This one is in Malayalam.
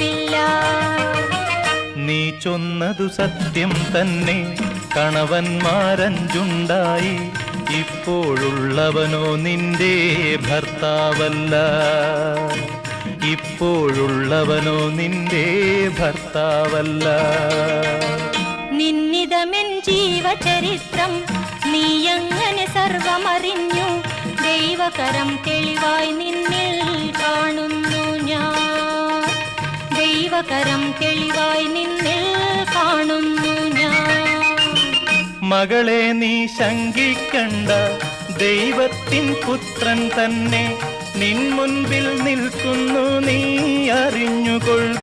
ആവില്ല. നീ ചൊന്നതു സത്യം തന്നെ, കണവന്മാരഞ്ചുണ്ടായി, ഇപ്പോഴുള്ളവനോ നിന്റെ ഭർത്താവല്ല. ഇപ്പോഴുള്ളവനോ നിന്റെ ഭർത്താവല്ല. നിന്നിതമെൻ ജീവചരിത്രം നീയങ്ങനെ സർവമറിഞ്ഞു. ദൈവകരം തെളിവായി നിന്നിൽ കാണുന്നു ഞാൻ. ദൈവകരം തെളിവായി നിന്നിൽ കാണുന്നു ഞാൻ. മകളെ നീ ശങ്കിക്കണ്ട, ദൈവത്തിൻ പുത്രൻ തന്നെ നിൻ മുൻപിൽ നിൽക്കുന്നു, നീ അറിഞ്ഞുകൊൾ.